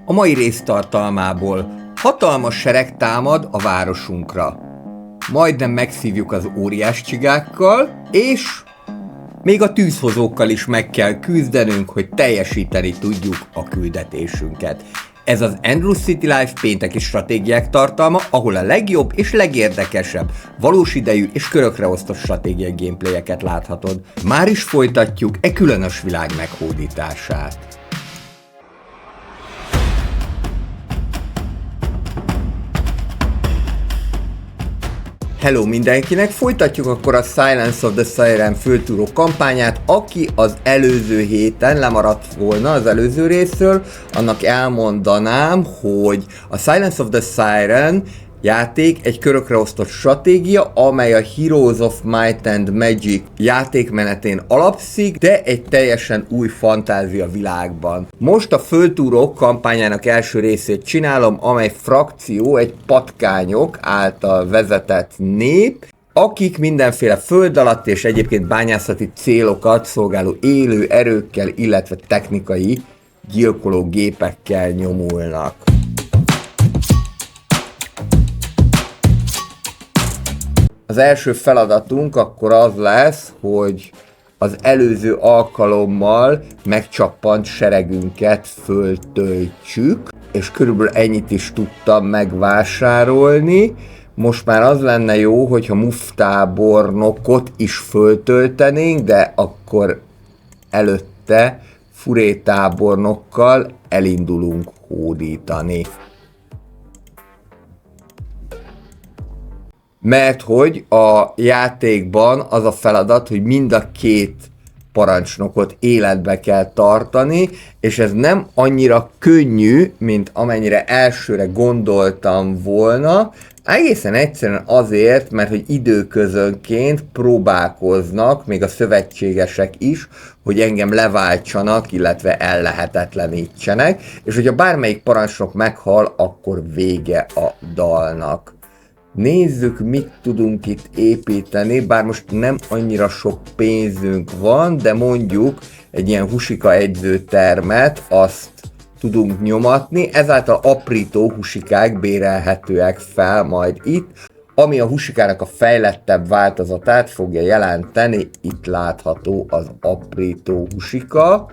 A mai rész tartalmából: hatalmas sereg támad a városunkra. Majdnem megszívjuk az óriás csigákkal, és még a tűzhozókkal is meg kell küzdenünk, hogy teljesíteni tudjuk a küldetésünket. Ez az Andrews City Life pénteki stratégiák tartalma, ahol a legjobb és legérdekesebb, valós idejű és körökre osztott stratégiai gameplayeket láthatod. Már is folytatjuk e különös világ meghódítását. Hello mindenkinek! Folytatjuk akkor a Silence of the Siren föltúró kampányát. Aki az előző héten lemaradt volna az előző részről, annak elmondanám, hogy a Silence of the Siren játék egy körökre osztott stratégia, amely a Heroes of Might and Magic játékmenetén alapszik, de egy teljesen új fantázia világban. Most a föltúrók kampányának első részét csinálom, amely frakció egy patkányok által vezetett nép, akik mindenféle föld alatt és egyébként bányászati célokat szolgáló élő erőkkel, illetve technikai gyilkoló gépekkel nyomulnak. Az első feladatunk akkor az lesz, hogy az előző alkalommal megcsappant seregünket föltöltsük, és körülbelül ennyit is tudtam megvásárolni. Most már az lenne jó, hogyha mufftábornokot is föltöltenénk, de akkor előtte furétábornokkal elindulunk hódítani. Mert hogy a játékban az a feladat, hogy mind a két parancsnokot életbe kell tartani, és ez nem annyira könnyű, mint amennyire elsőre gondoltam volna, egészen egyszerűen azért, mert hogy időközönként próbálkoznak, még a szövetségesek is, hogy engem leváltsanak, illetve ellehetetlenítsenek, és hogyha bármelyik parancsnok meghal, akkor vége a dalnak. Nézzük, mit tudunk itt építeni, bár most nem annyira sok pénzünk van, de mondjuk egy ilyen husika edzőtermet azt tudunk nyomatni, ezáltal aprító husikák bérelhetőek fel majd itt, ami a husikának a fejlettebb változatát fogja jelenteni, itt látható az aprító husika,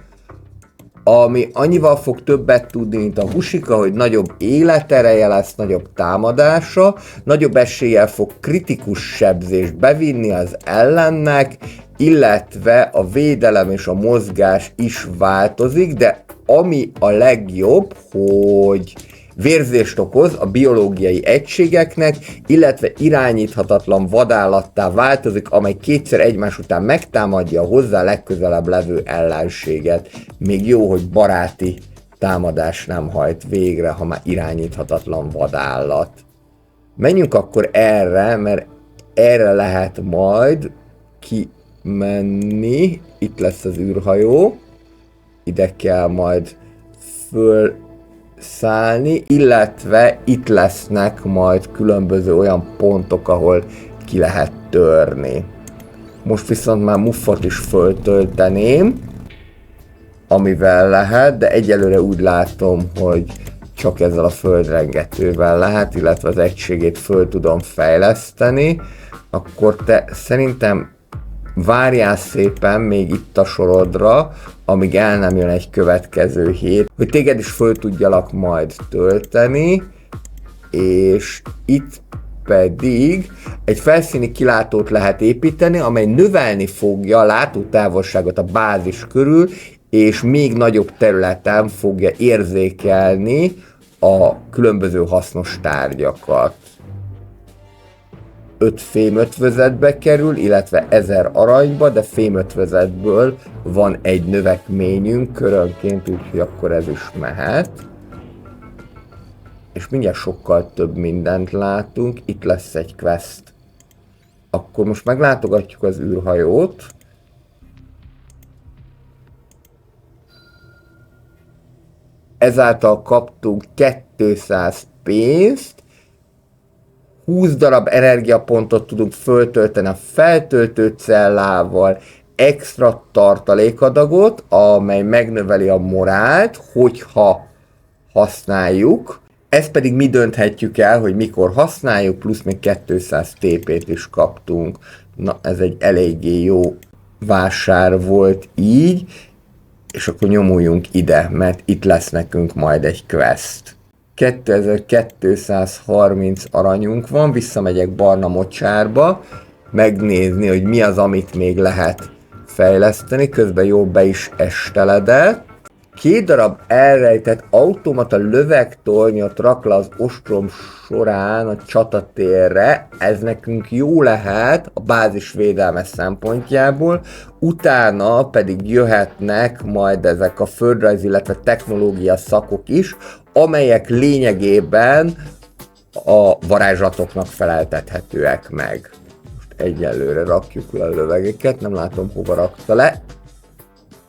ami annyival fog többet tudni, mint a husika, hogy nagyobb életereje lesz, nagyobb támadása, nagyobb eséllyel fog kritikus sebzést bevinni az ellennek, illetve a védelem és a mozgás is változik, de ami a legjobb, hogy vérzést okoz a biológiai egységeknek, illetve irányíthatatlan vadállattá változik, amely kétszer egymás után megtámadja a hozzá legközelebb levő ellenséget. Még jó, hogy baráti támadás nem hajt végre, ha már irányíthatatlan vadállat. Menjünk akkor erre, mert erre lehet majd kimenni. Itt lesz az űrhajó. Ide kell majd fölszállni, illetve itt lesznek majd különböző olyan pontok, ahol ki lehet törni. Most viszont már muffot is föltölteném, amivel lehet, de egyelőre úgy látom, hogy csak ezzel a földrengetővel lehet, illetve az egységét föl tudom fejleszteni. Akkor te szerintem várjál szépen még itt a sorodra, amíg el nem jön egy következő hét, hogy téged is föl tudjalak majd tölteni, és itt pedig egy felszíni kilátót lehet építeni, amely növelni fogja a látótávolságot a bázis körül, és még nagyobb területen fogja érzékelni a különböző hasznos tárgyakat. 5 fémötvözetbe kerül, illetve 1000 aranyba, de fémötvözetből van egy növekményünk körönként, úgyhogy akkor ez is mehet. És mindjárt sokkal több mindent látunk, itt lesz egy quest. Akkor most meglátogatjuk az űrhajót. Ezáltal kaptunk 200 pénzt, 20 darab energiapontot tudunk föltölteni a feltöltő cellával, extra tartalékadagot, amely megnöveli a morált, hogyha használjuk. Ezt pedig mi dönthetjük el, hogy mikor használjuk, plusz még 200 TP-t is kaptunk. Na, ez egy eléggé jó vásár volt így, és akkor nyomuljunk ide, mert itt lesz nekünk majd egy quest. 2230 aranyunk van, visszamegyek barna mocsárba, megnézni, hogy mi az, amit még lehet fejleszteni, közben jó be is esteledett. 2 darab elrejtett automata lövegtornyot rak le az ostrom során a csatatérre, ez nekünk jó lehet a bázis védelme szempontjából, utána pedig jöhetnek majd ezek a földrajz, illetve technológia szakok is, amelyek lényegében a varázslatoknak feleltethetőek meg. Most egyelőre rakjuk le a lövegeket, nem látom hova rakta le.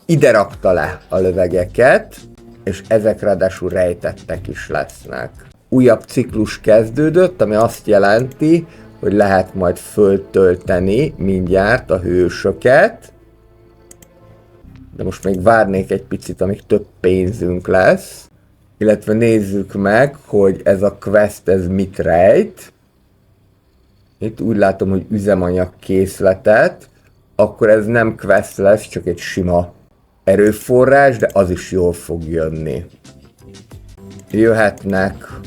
Ide rakta le a lövegeket, és ezek ráadásul rejtettek is lesznek. Újabb ciklus kezdődött, ami azt jelenti, hogy lehet majd föltölteni mindjárt a hősöket. De most még várnék egy picit, amíg több pénzünk lesz. Illetve nézzük meg, hogy ez a quest ez mit rejt. Itt úgy látom, hogy üzemanyag készletet. Akkor ez nem quest lesz, csak egy sima erőforrás, de az is jól fog jönni. Jöhetnek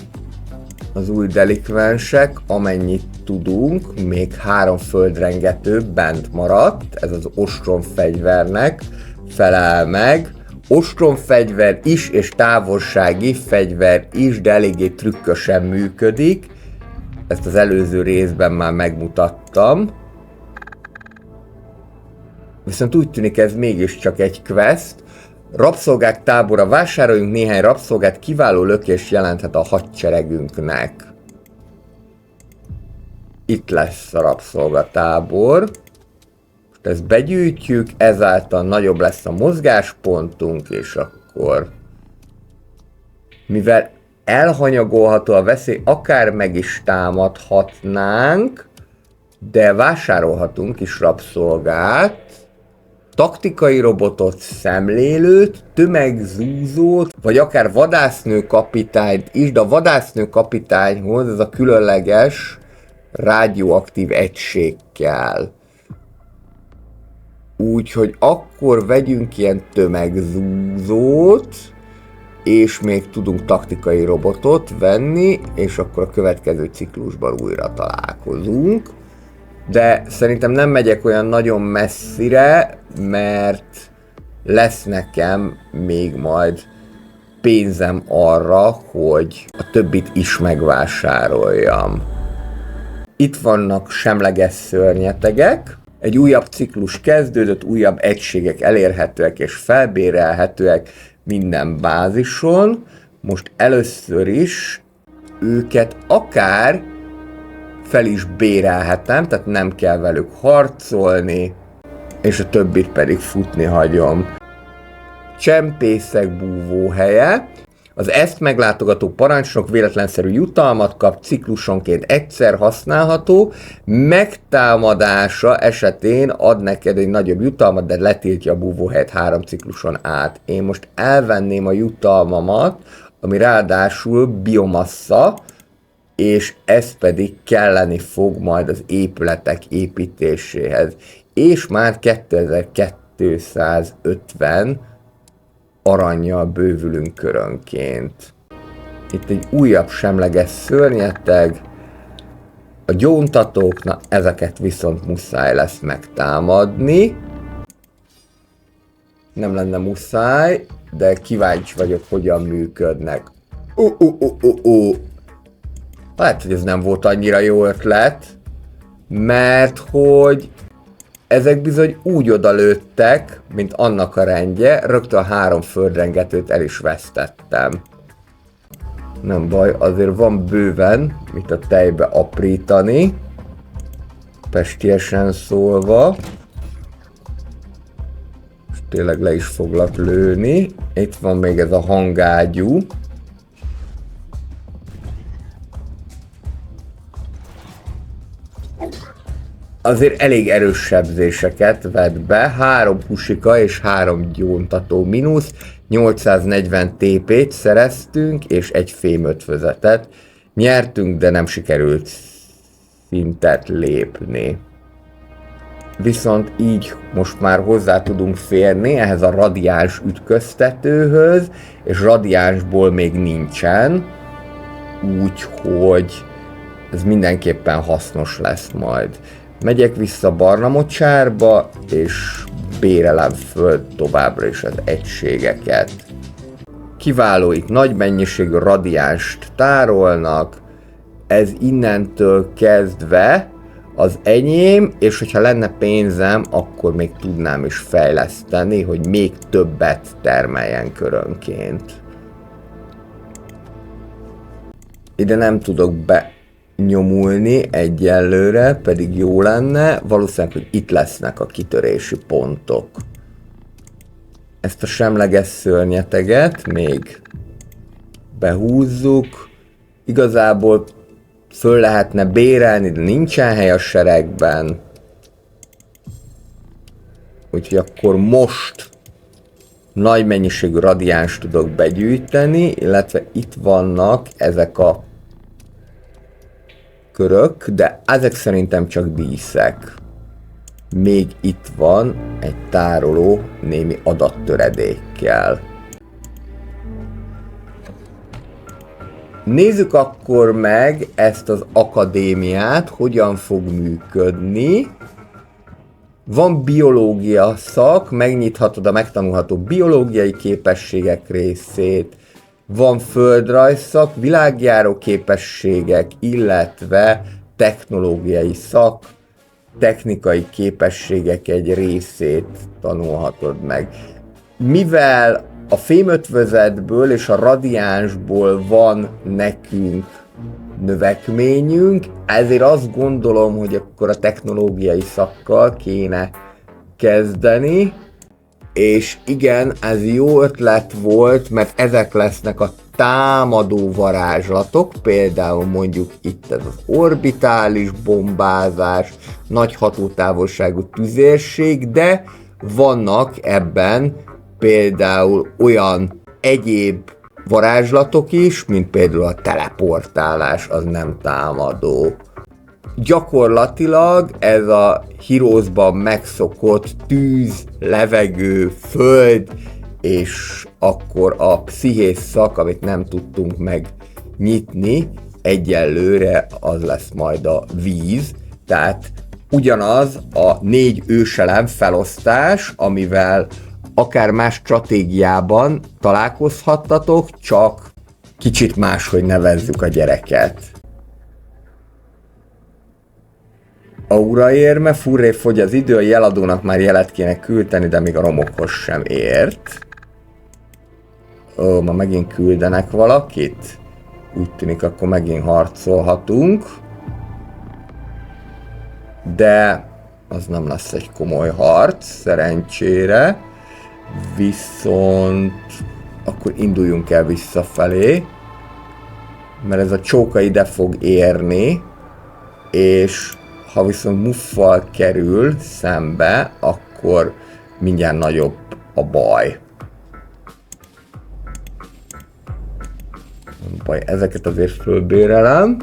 az új delikvensek, amennyit tudunk, még 3 földrengető bent maradt, ez az ostromfegyvernek felel meg. Ostromfegyver is és távolsági fegyver is, de eléggé trükkösen működik. Ezt az előző részben már megmutattam. Viszont úgy tűnik, ez mégiscsak egy quest. Rabszolgák tábora, vásároljunk néhány rabszolgát, kiváló lökés jelenthet a hadseregünknek. Itt lesz a rabszolgatábor. Most ezt begyűjtjük, ezáltal nagyobb lesz a mozgáspontunk, és akkor... Mivel elhanyagolható a veszély, akár meg is támadhatnánk, de vásárolhatunk is rabszolgát, taktikai robotot, szemlélőt, tömegzúzót, vagy akár vadásznőkapitányt is, de a vadásznőkapitányhoz ez a különleges rádióaktív egység kell. Úgyhogy akkor vegyünk ilyen tömegzúzót, és még tudunk taktikai robotot venni, és akkor a következő ciklusban újra találkozunk. De szerintem nem megyek olyan nagyon messzire, mert lesz nekem még majd pénzem arra, hogy a többit is megvásároljam. Itt vannak semleges szörnyetegek, egy újabb ciklus kezdődött, újabb egységek elérhetőek és felbérelhetőek minden bázison. Most először is őket akár fel is bérelhetem, tehát nem kell velük harcolni, és a többit pedig futni hagyom. Csempészek búvóhelye. Az ezt meglátogató parancsnok véletlenszerű jutalmat kap, ciklusonként egyszer használható, megtámadása esetén ad neked egy nagyobb jutalmat, de letiltja a búvóhelyet 3 cikluson át. Én most elvenném a jutalmamat, ami ráadásul biomassa, és ez pedig kelleni fog majd az épületek építéséhez. És már 2250 arannyal bővülünk körönként. Itt egy újabb semleges szörnyeteg. A gyóntatók, na ezeket viszont muszáj lesz megtámadni. Nem lenne muszáj, de kíváncsi vagyok, hogyan működnek. Lehet, hogy ez nem volt annyira jó ötlet, mert hogy ezek bizony úgy odalőttek, mint annak a rendje, rögtön 3 földrengetőt el is vesztettem. Nem baj, azért van bőven, mit a tejbe aprítani, pestiesen szólva. És tényleg le is foglak lőni. Itt van még ez a hangágyú. Azért elég erős sebzéseket vett be, 3 husika és 3 gyóntató mínusz, 840 TP-t szereztünk, és egy fémötvözetet. Nyertünk, de nem sikerült szintet lépni. Viszont így most már hozzá tudunk férni ehhez a radiáns ütköztetőhöz, és radiánsból még nincsen, úgyhogy ez mindenképpen hasznos lesz majd. Megyek vissza barna mocsárba, és bérelem föl továbbra is az egységeket. Kiváló, itt nagy mennyiségű radiánst tárolnak, ez innentől kezdve az enyém, és hogyha lenne pénzem, akkor még tudnám is fejleszteni, hogy még többet termeljen körönként. Ide nem tudok benyomulni egyelőre, pedig jó lenne, valószínűleg, hogy itt lesznek a kitörési pontok. Ezt a semleges szörnyeteget még behúzzuk. Igazából föl lehetne bérelni, de nincsen hely a seregben. Úgyhogy akkor most nagy mennyiségű radiáns tudok begyűjteni, illetve itt vannak ezek a körök, de ezek szerintem csak díszek. Még itt van egy tároló némi adattöredékkel. Nézzük akkor meg ezt az akadémiát, hogyan fog működni. Van biológia szak, megnyithatod a megtanulható biológiai képességek részét. Van földrajz szak, világjáró képességek, illetve technológiai szak, technikai képességek egy részét tanulhatod meg. Mivel a fémötvözetből és a radiánsból van nekünk növekményünk, ezért azt gondolom, hogy akkor a technológiai szakkal kéne kezdeni, és igen, ez jó ötlet volt, mert ezek lesznek a támadó varázslatok, például mondjuk itt ez az orbitális bombázás, nagy hatótávolságú tüzérség, de vannak ebben például olyan egyéb varázslatok is, mint például a teleportálás, az nem támadó. Gyakorlatilag ez a Heroesban megszokott tűz, levegő, föld, és akkor a pszichés szak, amit nem tudtunk megnyitni, egyelőre az lesz majd a víz, tehát ugyanaz a 4 őselem felosztás, amivel akár más stratégiában találkozhattatok, csak kicsit máshogy nevezzük a gyereket. Aura érme, furré fogy az idő, a jeladónak már jelet kéne küldeni, de még a romokhoz sem ért. Ó, ma megint küldenek valakit? Úgy tűnik, akkor megint harcolhatunk. De az nem lesz egy komoly harc, szerencsére. Viszont akkor induljunk el visszafelé, mert ez a csóka ide fog érni, és ha viszont muffal kerül szembe, akkor mindjárt nagyobb a baj. Ezeket azért fölbérelem.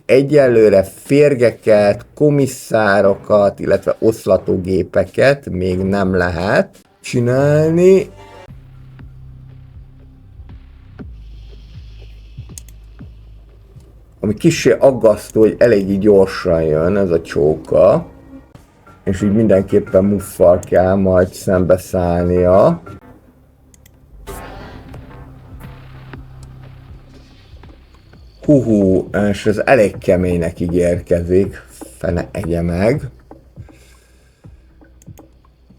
Egyelőre férgeket, komisszárokat, illetve oszlatógépeket még nem lehet csinálni. Ami kissé aggasztó, hogy eléggé gyorsan jön ez a csóka, és így mindenképpen muffal kell majd szembeszállnia. Húhú, és ez elég keménynek ígérkezik, fene egye meg.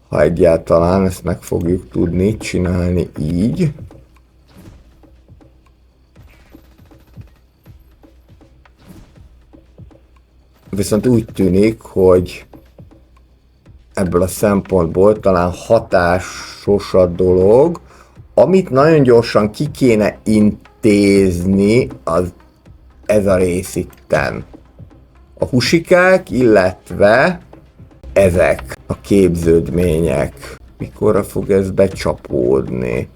Ha egyáltalán ezt meg fogjuk tudni csinálni így. Viszont úgy tűnik, hogy ebből a szempontból talán hatásos a dolog. Amit nagyon gyorsan ki kéne intézni, az ez a rész itten. A husikák, illetve ezek a képződmények. Mikorra fog ez becsapódni?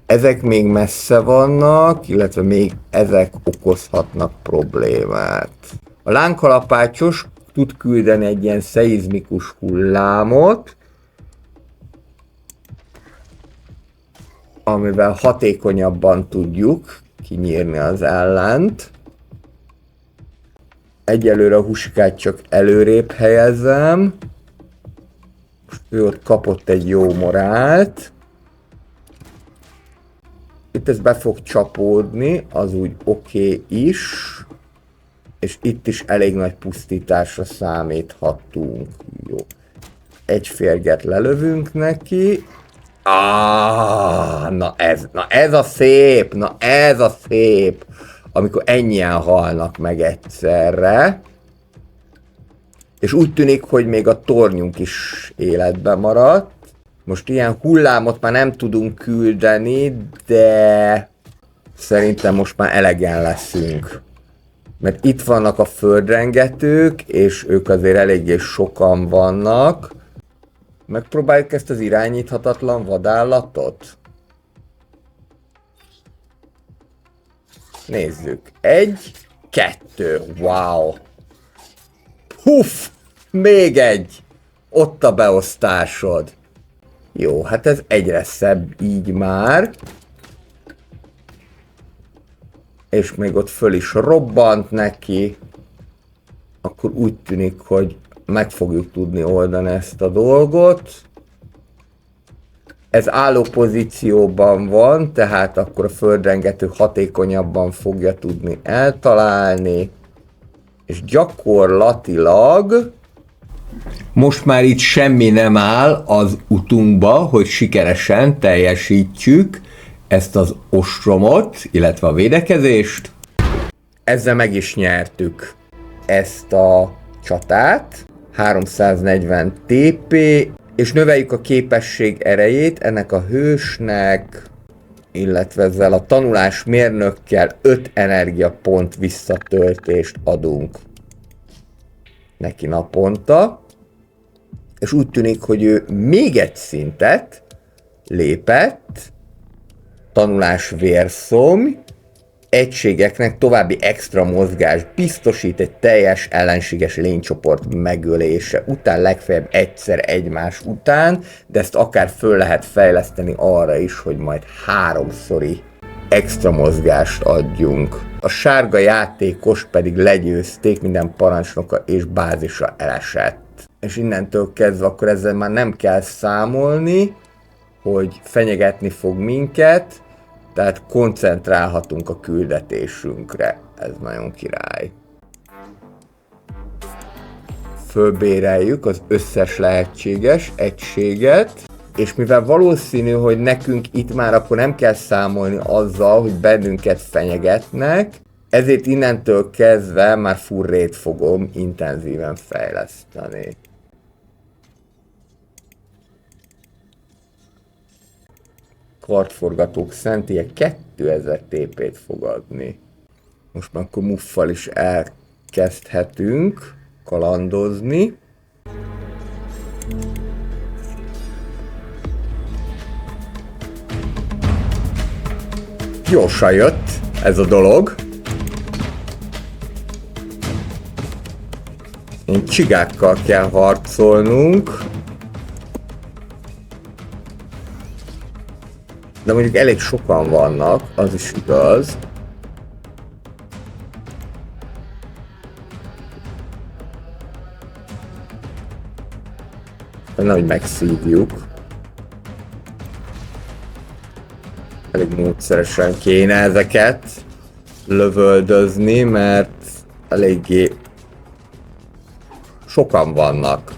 Ezek még messze vannak, illetve még ezek okozhatnak problémát. A lánkalapácsos tud küldeni egy ilyen szeizmikus hullámot, amivel hatékonyabban tudjuk kinyírni az ellent. Egyelőre a Husikát csak előrébb helyezem. Most ő ott kapott egy jó morált. Itt ez be fog csapódni, az úgy oké is. És itt is elég nagy pusztításra számíthatunk. Jó. Egy férget lelövünk neki. Na ez a szép, na ez a szép. Amikor ennyien halnak meg egyszerre. És úgy tűnik, hogy még a tornyunk is életben maradt. Most ilyen hullámot már nem tudunk küldeni, de szerintem most már elegen leszünk. Mert itt vannak a földrengetők, és ők azért eléggé sokan vannak. Megpróbáljuk ezt az irányíthatatlan vadállatot? Nézzük. 1, 2, wow. Puff! Még egy! Ott a beosztásod. Jó, hát ez egyre szebb így már. És még ott föl is robbant neki. Akkor úgy tűnik, hogy meg fogjuk tudni oldani ezt a dolgot. Ez álló pozícióban van, tehát akkor a földrengető hatékonyabban fogja tudni eltalálni. És gyakorlatilag most már itt semmi nem áll az utunkba, hogy sikeresen teljesítsük ezt az ostromot, illetve a védekezést. Ezzel meg is nyertük ezt a csatát. 340 TP, és növeljük a képesség erejét ennek a hősnek, illetve ezzel a tanulás mérnökkel 5 energiapont visszatöltést adunk neki naponta. És úgy tűnik, hogy ő még egy szintet lépett, tanulás vérszomj, egységeknek további extra mozgás biztosít egy teljes ellenséges lénycsoport megölése után, legfeljebb egyszer egymás után, de ezt akár föl lehet fejleszteni arra is, hogy majd 3-szori extra mozgást adjunk. A sárga játékos pedig legyőzték, minden parancsnoka és bázisa elesett. És innentől kezdve akkor ezzel már nem kell számolni, hogy fenyegetni fog minket, tehát koncentrálhatunk a küldetésünkre. Ez nagyon király. Fölbéreljük az összes lehetséges egységet, és mivel valószínű, hogy nekünk itt már akkor nem kell számolni azzal, hogy bennünket fenyegetnek, ezért innentől kezdve már furrét fogom intenzíven fejleszteni. Kardforgatók szentélye 2000 TP-t fog adni. Most már akkor muffal is elkezdhetünk kalandozni. Gyorsan jött ez a dolog. Én csigákkal kell harcolnunk. De mondjuk elég sokan vannak, az is igaz. De nehogy megszívjuk. Elég módszeresen kéne ezeket lövöldözni, mert eléggé sokan vannak.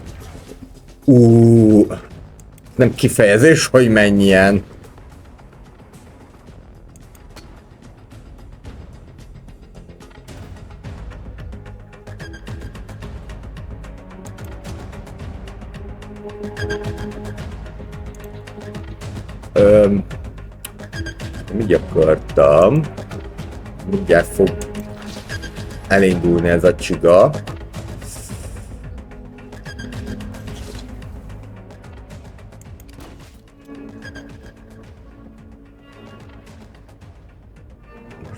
Nem kifejezés, hogy mennyien. Így akartam. Mindjárt fog elindulni ez a csiga.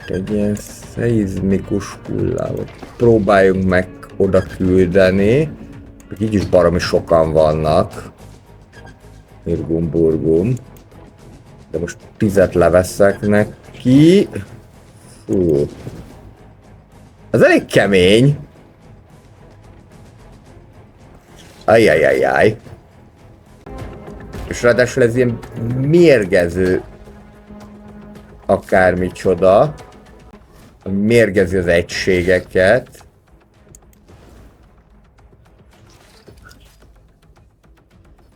Egy ilyen szeizmikus hullámot próbáljunk meg oda küldeni. Így is baromi sokan vannak. Irgum burgum. De most 10-et leveszek neki. Fú. Az elég kemény. Ajjajajjaj. És ráadásul ez ilyen mérgező akármicsoda. Mérgezi az egységeket.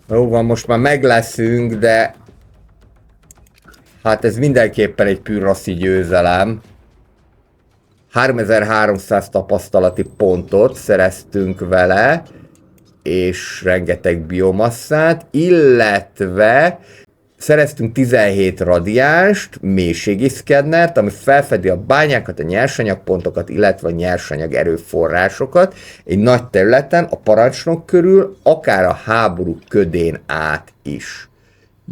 Jó van, most már meg leszünk, de hát ez mindenképpen egy pűrrasszi győzelem. 3300 tapasztalati pontot szereztünk vele, és rengeteg biomasszát, illetve szereztünk 17 radiánst, mélységi szkennert, ami felfedi a bányákat, a nyersanyagpontokat, illetve a nyersanyag erőforrásokat egy nagy területen, a parancsnok körül, akár a háború ködén át is.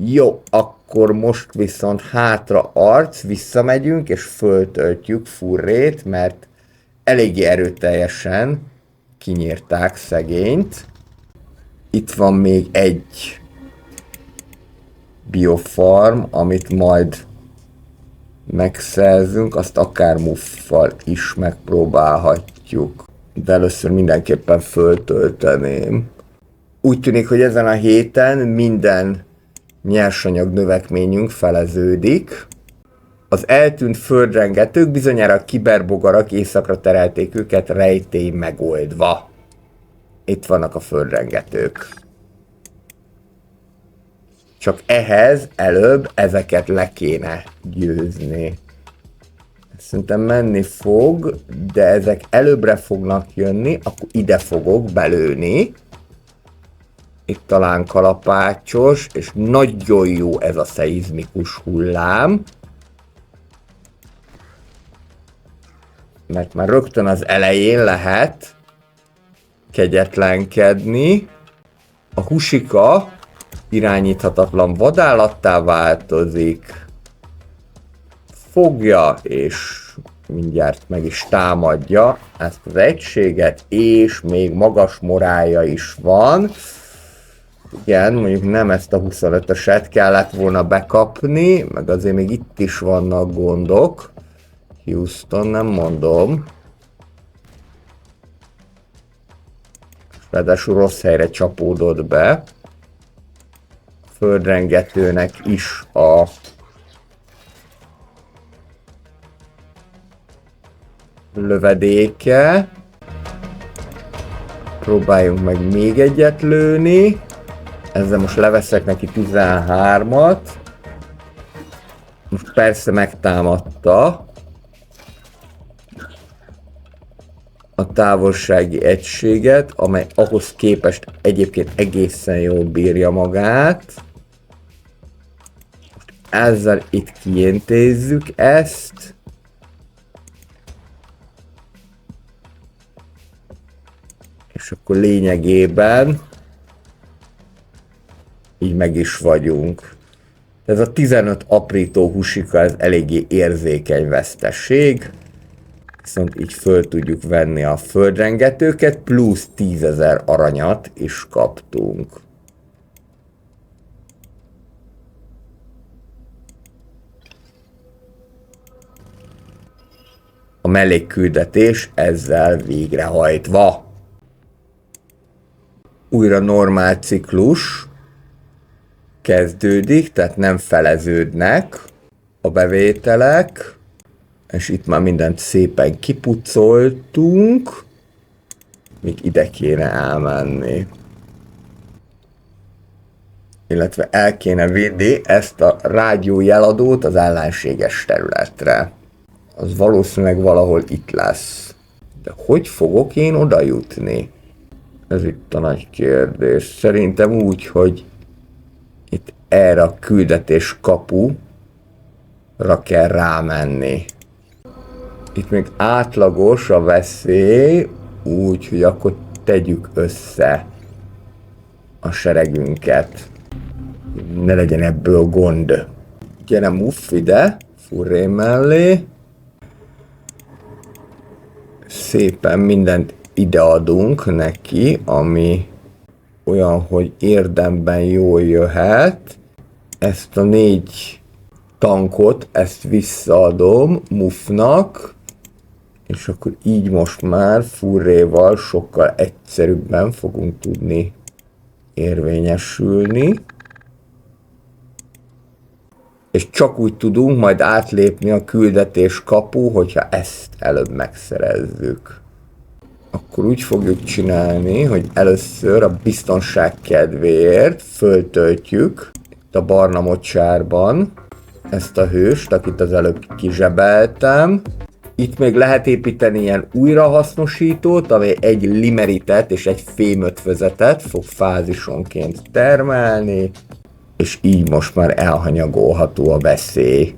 Jó, akkor most viszont hátra arc, visszamegyünk és föltöltjük Furrét, mert eléggé erőteljesen kinyírták szegényt. Itt van még egy biofarm, amit majd megszerzünk, azt akár muffal is megpróbálhatjuk. De először mindenképpen föltölteném. Úgy tűnik, hogy ezen a héten minden nyersanyag növekményünk feleződik. Az eltűnt földrengetők, bizonyára a kiberbogarak északra terelték őket rejtély megoldva. Itt vannak a földrengetők. Csak ehhez előbb ezeket le kéne győzni. Szerintem menni fog, de ezek előbbre fognak jönni, akkor ide fogok belőni. Itt talán kalapácsos, és nagyon jó ez a szeizmikus hullám. Mert már rögtön az elején lehet kegyetlenkedni. A husika irányíthatatlan vadállattá változik. Fogja, és mindjárt meg is támadja ezt az egységet, és még magas morálja is van. Igen, mondjuk nem ezt a 25-öset kellett volna bekapni, meg azért még itt is vannak gondok. Houston, nem mondom. Ráadásul rossz helyre csapódott be. A földrengetőnek is a lövedéke. Próbáljunk meg még egyet lőni. Ezzel most leveszek neki 13-at. Most persze megtámadta a távolsági egységet, amely ahhoz képest egyébként egészen jól bírja magát. Most ezzel itt kiintézzük ezt. És akkor lényegében így meg is vagyunk. Ez a 15 aprító husika, ez eléggé érzékeny veszteség. Viszont így föl tudjuk venni a földrengetőket, plusz 10 000 aranyat is kaptunk. A mellékküldetés ezzel végrehajtva. Újra normál ciklus kezdődik, tehát nem feleződnek a bevételek, és itt már mindent szépen kipucoltunk, még ide kéne elmenni. Illetve el kéne vinni ezt a rádiójeladót az ellenséges területre. Az valószínűleg valahol itt lesz. De hogy fogok én oda jutni? Ez itt a nagy kérdés. Szerintem úgy, hogy itt erre a küldetés kapura kell rámenni. Itt még átlagos a veszély, úgy, hogy akkor tegyük össze a seregünket. Ne legyen ebből gond. Gyere Muff ide, Furré mellé. szépen mindent ideadunk neki, ami olyan, hogy érdemben jól jöhet. Ezt a 4 tankot, ezt visszaadom Muffnak, és akkor így most már Furréval sokkal egyszerűbben fogunk tudni érvényesülni. És csak úgy tudunk majd átlépni a küldetés kapu, hogyha ezt előbb megszerezzük. Akkor úgy fogjuk csinálni, hogy először a biztonság kedvéért föltöltjük itt a barna mocsárban ezt a hőst, akit az előbb kizsebeltem. Itt még lehet építeni ilyen újrahasznosítót, ami egy limeritet és egy fémötvözetet fog fázisonként termelni, és így most már elhanyagolható a veszély,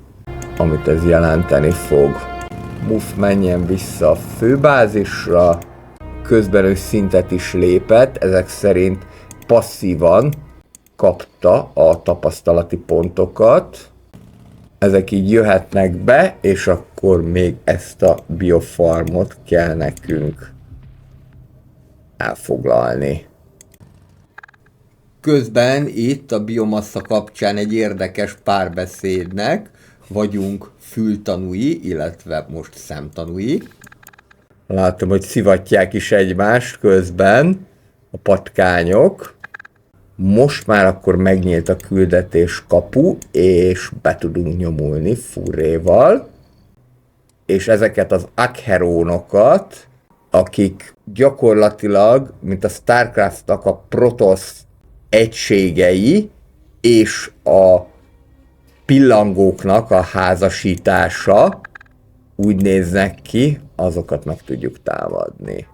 amit ez jelenteni fog. Muff menjen vissza a főbázisra, közben ő szintet is lépett, ezek szerint passzívan kapta a tapasztalati pontokat. Ezek így jöhetnek be, és akkor még ezt a biofarmot kell nekünk elfoglalni. Közben itt a biomassa kapcsán egy érdekes párbeszédnek vagyunk fültanúi, illetve most szemtanúi. Látom, hogy szivatják is egymást közben a patkányok. Most már akkor megnyílt a küldetés kapu, és be tudunk nyomulni Furréval. És ezeket az Akherónokat, akik gyakorlatilag, mint a Starcraft-nak a Protoss egységei, és a pillangóknak a házasítása úgy néznek ki, azokat meg tudjuk támadni.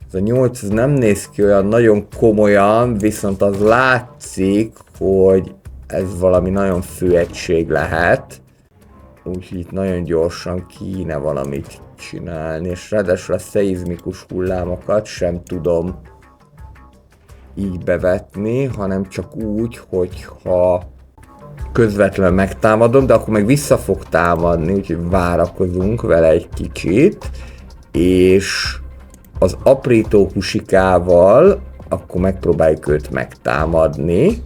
Ez a 8 nem néz ki olyan nagyon komolyan, viszont az látszik, hogy ez valami nagyon főegység lehet. Úgyhogy itt nagyon gyorsan kéne valamit csinálni, és ráadásul a szeizmikus hullámokat sem tudom így bevetni, hanem csak úgy, hogyha közvetlenül megtámadom, de akkor meg vissza fog támadni, úgyhogy várakozunk vele egy kicsit, és az aprító husikával akkor megpróbáljuk őt megtámadni.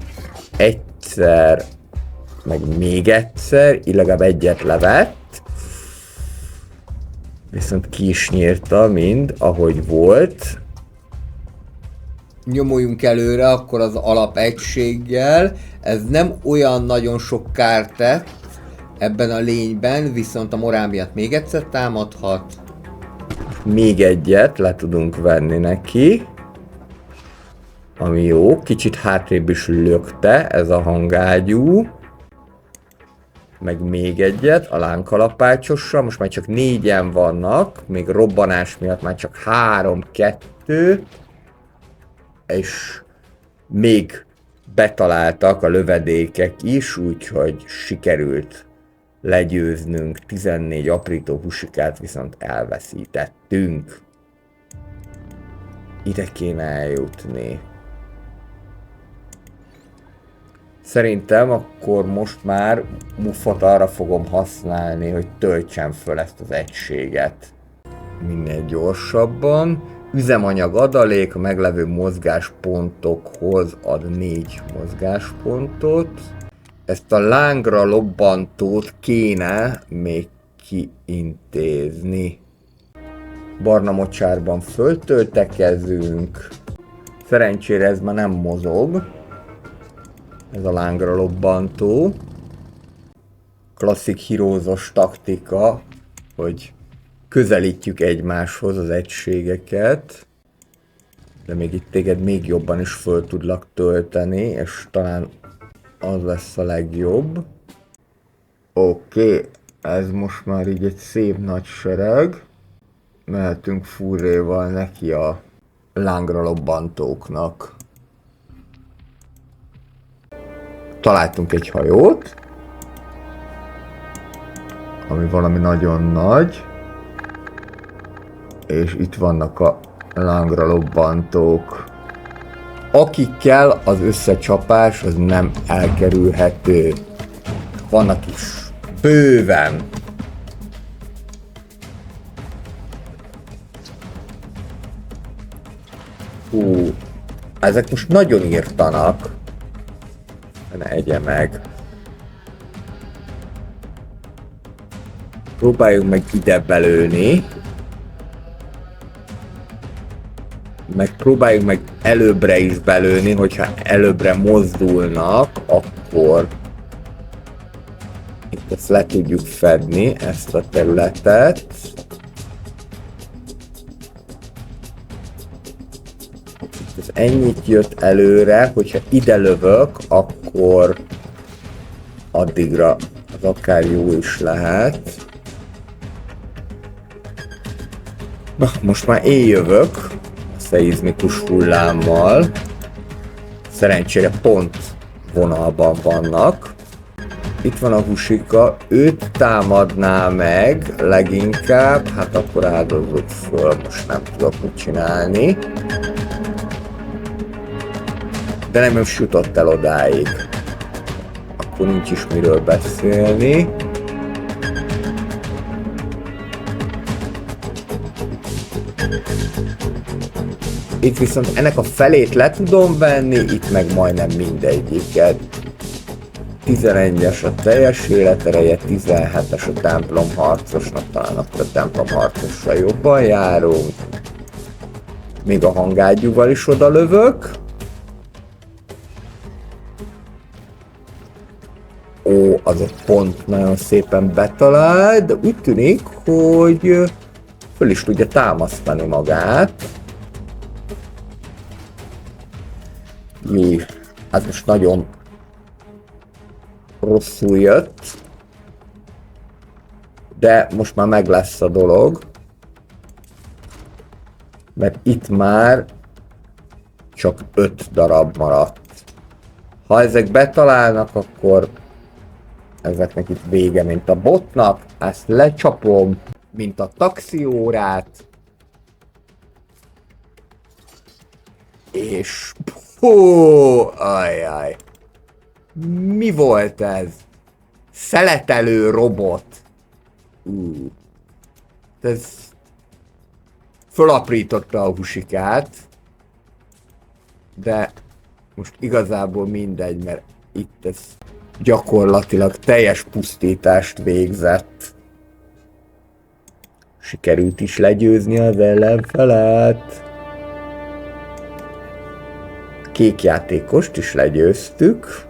Egyszer, meg még egyszer, így legalább egyet levett. Viszont ki is nyírta mind, ahogy volt. Nyomuljunk előre akkor az alapegységgel. Ez nem olyan nagyon sok kárt tett ebben a lényben, viszont a morál miatt még egyszer támadhat. Még egyet le tudunk venni neki. Ami jó, kicsit hátrébb is lökte ez a hangágyú. Meg még egyet a lánkalapácsossal, most már csak 4-en vannak, még robbanás miatt már csak 3-2. És még betaláltak a lövedékek is, úgyhogy sikerült legyőznünk, 14 aprító husikát viszont elveszítettünk. Ide kéne eljutni. Szerintem akkor most már Muffot arra fogom használni, hogy töltsem föl ezt az egységet minél gyorsabban. Üzemanyag adalék, a meglevő mozgáspontokhoz ad 4 mozgáspontot. Ezt a lángra lobbantót kéne még kiintézni. Barna mocsárban föltöltekezünk. Szerencsére ez már nem mozog. Ez a lángra lobbantó. Klasszik hírózos taktika, hogy közelítjük egymáshoz az egységeket, de még itt téged még jobban is föl tudlak tölteni, és talán az lesz a legjobb. Oké, ez most már így egy szép nagy sereg. Mehetünk Furréval neki a lángra lobbantóknak. Találtunk egy hajót, ami valami nagyon nagy. És itt vannak a lángra lobbantók, akikkel az összecsapás az nem elkerülhető. Vannak is bőven. Ezek most nagyon írtanak. Ne egye meg. Próbáljuk meg ide belőni. Meg próbáljuk meg előbbre is belőni, hogyha előbbre mozdulnak, akkor itt ezt le tudjuk fedni, ezt a területet. Ez ennyit jött előre, hogyha ide lövök, akkor addigra az akár jó is lehet. Na, most már én jövök a szeizmikus hullámmal. Szerencsére pont vonalban vannak. Itt van a Husika, őt támadná meg leginkább, hát akkor áldozzuk föl, most nem tudok mit csinálni. De nem is jutott el odáig. Akkor nincs is miről beszélni. Itt viszont ennek a felét le tudom venni, itt meg majdnem mindegyiket. 11-es a teljes életereje, 17-es a templom harcosnak, talán akkor a templom harcosra jobban járunk. Még a hangágyúval is oda lövök. Ó, az a pont nagyon szépen betalál, de úgy tűnik, hogy föl is tudja támasztani magát. Jé, hát most nagyon rosszul jött, de most már meg lesz a dolog, mert itt már csak 5 darab maradt. Ha ezek betalálnak, akkor ezeknek itt vége, mint a botnak, ezt lecsapom, mint a taxiórát, és ajjaj. Mi volt ez? Szeletelő robot. Ez fölaprította a Husikát, de most igazából mindegy, mert itt ez gyakorlatilag teljes pusztítást végzett. Sikerült is legyőzni az ellenfelet. Kék játékost is legyőztük.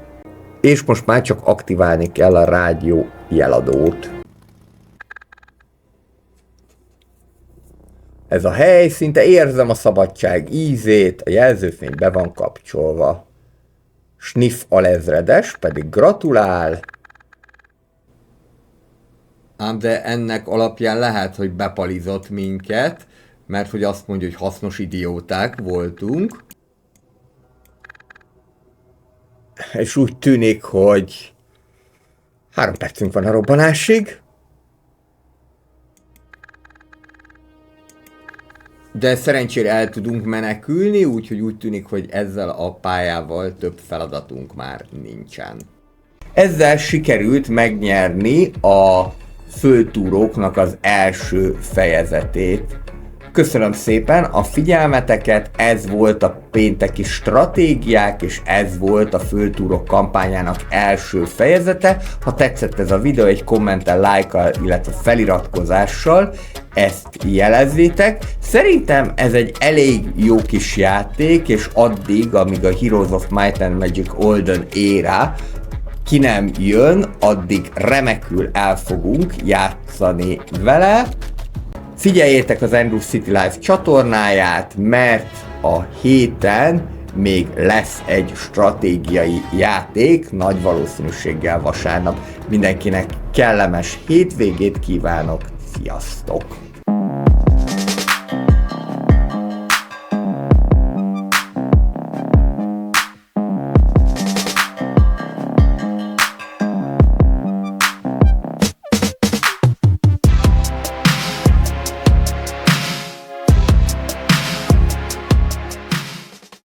És most már csak aktiválni kell a rádió jeladót. Ez a hely, szinte érzem a szabadság ízét, a jelzőfény be van kapcsolva. Sniff alezredes pedig gratulál. Ám de ennek alapján lehet, hogy bepalizott minket, mert hogy azt mondja, hogy hasznos idióták voltunk. És úgy tűnik, hogy 3 percünk van a robbanásig. De szerencsére el tudunk menekülni, úgyhogy úgy tűnik, hogy ezzel a pályával több feladatunk már nincsen. Ezzel sikerült megnyerni a földtúróknak az első fejezetét. Köszönöm szépen a figyelmeteket, ez volt a pénteki stratégiák, és ez volt a Földtúrok kampányának első fejezete. Ha tetszett ez a videó, egy kommenttel, lájkkal, illetve feliratkozással ezt jelezzétek. Szerintem ez egy elég jó kis játék, és addig, amíg a Heroes of Might and Magic Olden éra ki nem jön, addig remekül el fogunk játszani vele. Figyeljétek az Andrew City Live csatornáját, mert a héten még lesz egy stratégiai játék, nagy valószínűséggel vasárnap. Mindenkinek kellemes hétvégét kívánok, sziasztok!